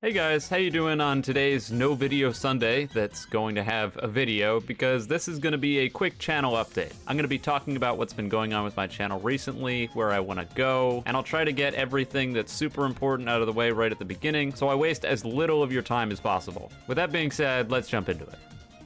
Hey guys, how you doing on today's No Video Sunday that's going to have a video because this is going to be a quick channel update. I'm going to be talking about what's been going on with my channel recently, where I want to go, and I'll try to get everything that's super important out of the way right at the beginning so I waste as little of your time as possible. With that being said, let's jump into it.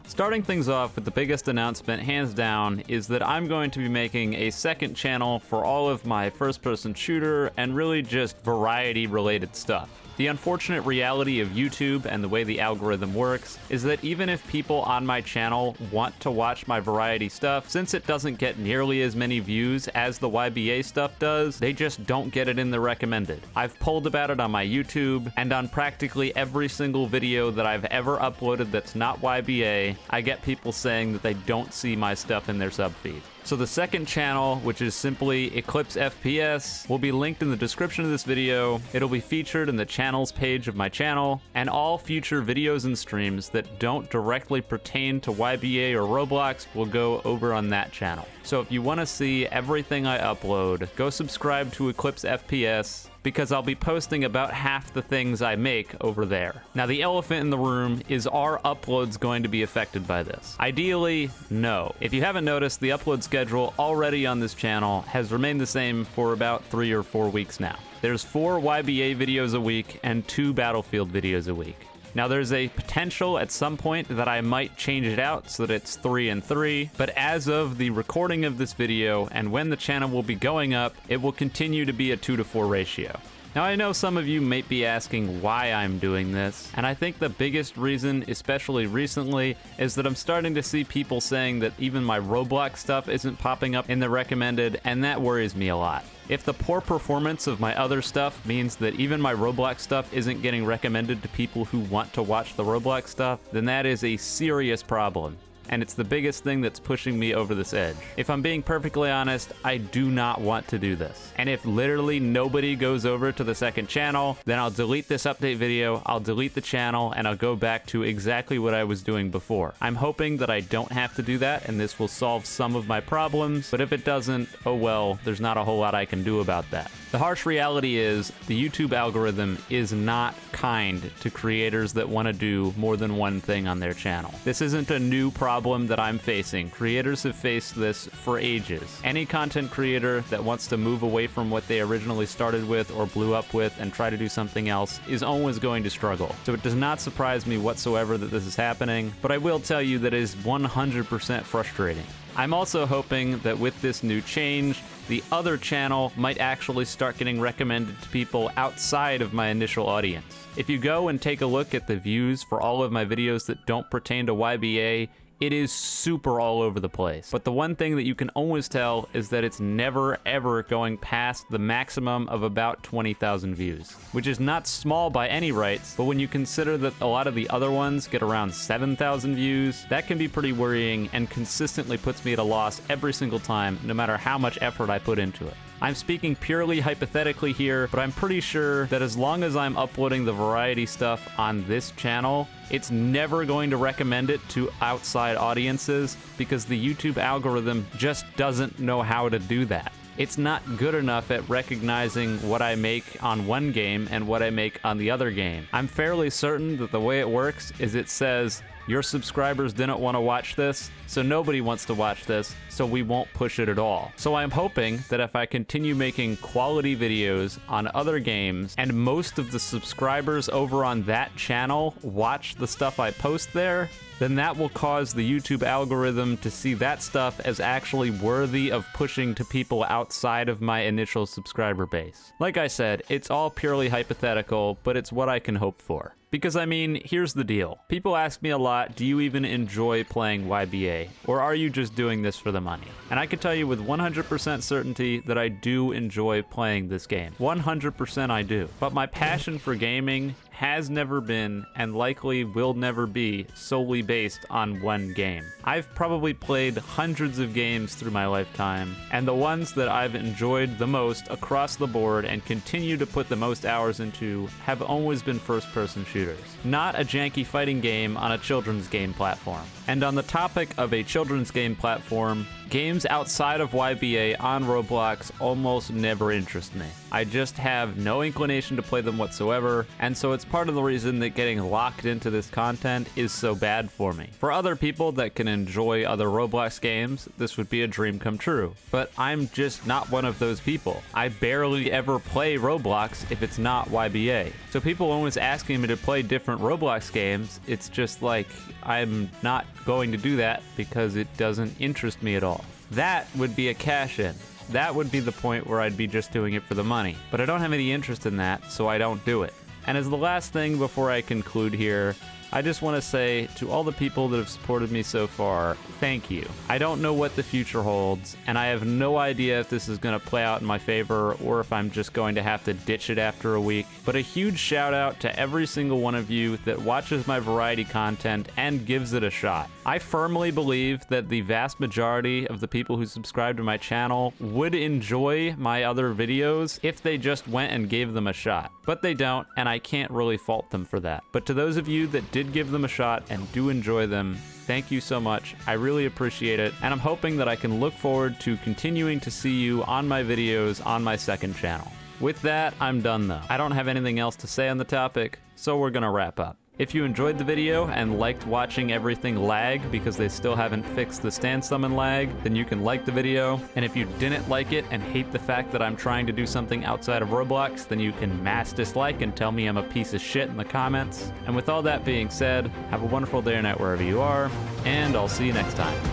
Starting things off with the biggest announcement, hands down, is that I'm going to be making a second channel for all of my first-person shooter and really just variety-related stuff. The unfortunate reality of YouTube and the way the algorithm works is that even if people on my channel want to watch my variety stuff, since it doesn't get nearly as many views as the YBA stuff does, they just don't get it in the recommended. I've polled about it on my YouTube, and on practically every single video that I've ever uploaded that's not YBA, I get people saying that they don't see my stuff in their subfeed. So the second channel, which is simply Eclipse FPS, will be linked in the description of this video. It'll be featured in the channels page of my channel, and all future videos and streams that don't directly pertain to YBA or Roblox will go over on that channel. So if you want to see everything I upload, go subscribe to Eclipse FPS, because I'll be posting about half the things I make over there. Now, the elephant in the room is, are uploads going to be affected by this? Ideally, no. If you haven't noticed, the upload schedule already on this channel has remained the same for about 3 or 4 weeks now. There's 4 YBA videos a week and 2 Battlefield videos a week. Now, there's a potential at some point that I might change it out so that it's 3 and 3, but as of the recording of this video and when the channel will be going up, it will continue to be a 2 to 4 ratio. Now, I know some of you might be asking why I'm doing this, and I think the biggest reason, especially recently, is that I'm starting to see people saying that even my Roblox stuff isn't popping up in the recommended, and that worries me a lot. If the poor performance of my other stuff means that even my Roblox stuff isn't getting recommended to people who want to watch the Roblox stuff, then that is a serious problem. And it's the biggest thing that's pushing me over this edge. If I'm being perfectly honest, I do not want to do this. And if literally nobody goes over to the second channel, then I'll delete this update video, I'll delete the channel, and I'll go back to exactly what I was doing before. I'm hoping that I don't have to do that, and this will solve some of my problems, but if it doesn't, oh well, there's not a whole lot I can do about that. The harsh reality is, the YouTube algorithm is not kind to creators that want to do more than one thing on their channel. This isn't a new problem that I'm facing. Creators have faced this for ages. Any content creator that wants to move away from what they originally started with or blew up with and try to do something else is always going to struggle. So it does not surprise me whatsoever that this is happening, but I will tell you that it is 100% frustrating. I'm also hoping that with this new change, the other channel might actually start getting recommended to people outside of my initial audience. If you go and take a look at the views for all of my videos that don't pertain to YBA, it is super all over the place. But the one thing that you can always tell is that it's never ever going past the maximum of about 20,000 views, which is not small by any rights, but when you consider that a lot of the other ones get around 7,000 views, that can be pretty worrying and consistently puts me at a loss every single time, no matter how much effort I put into it. I'm speaking purely hypothetically here, but I'm pretty sure that as long as I'm uploading the variety stuff on this channel, it's never going to recommend it to outside audiences because the YouTube algorithm just doesn't know how to do that. It's not good enough at recognizing what I make on one game and what I make on the other game. I'm fairly certain that the way it works is it says, your subscribers didn't want to watch this, so nobody wants to watch this, so we won't push it at all. So I'm hoping that if I continue making quality videos on other games, and most of the subscribers over on that channel watch the stuff I post there, then that will cause the YouTube algorithm to see that stuff as actually worthy of pushing to people outside of my initial subscriber base. Like I said, it's all purely hypothetical, but it's what I can hope for. Because I mean, here's the deal. People ask me a lot, do you even enjoy playing YBA? Or are you just doing this for the money? And I can tell you with 100% certainty that I do enjoy playing this game. 100% I do. But my passion for gaming has never been, and likely will never be, solely based on one game. I've probably played hundreds of games through my lifetime, and the ones that I've enjoyed the most across the board and continue to put the most hours into have always been first-person shooters, not a janky fighting game on a children's game platform. And on the topic of a children's game platform, Games outside of YBA on Roblox almost never interest me. I just have no inclination to play them whatsoever, and so it's part of the reason that getting locked into this content is so bad for me. For other people that can enjoy other Roblox games, this would be a dream come true, but I'm just not one of those people. I barely ever play Roblox if it's not YBA. So people always asking me to play different Roblox games, it's just like I'm not going to do that because it doesn't interest me at all. That would be a cash-in. That would be the point where I'd be just doing it for the money. But I don't have any interest in that, so I don't do it. And as the last thing before I conclude here, I just want to say to all the people that have supported me so far, thank you. I don't know what the future holds, and I have no idea if this is going to play out in my favor or if I'm just going to have to ditch it after a week. But a huge shout out to every single one of you that watches my variety content and gives it a shot. I firmly believe that the vast majority of the people who subscribe to my channel would enjoy my other videos if they just went and gave them a shot. But they don't, and I can't really fault them for that. But to those of you that did give them a shot and do enjoy them, thank you so much. I really appreciate it, and I'm hoping that I can look forward to continuing to see you on my videos on my second channel. With that, I'm done though. I don't have anything else to say on the topic, so we're gonna wrap up. If you enjoyed the video and liked watching everything lag because they still haven't fixed the stand summon lag, then you can like the video. And if you didn't like it and hate the fact that I'm trying to do something outside of Roblox, then you can mass dislike and tell me I'm a piece of shit in the comments. And with all that being said, have a wonderful day or night wherever you are, and I'll see you next time.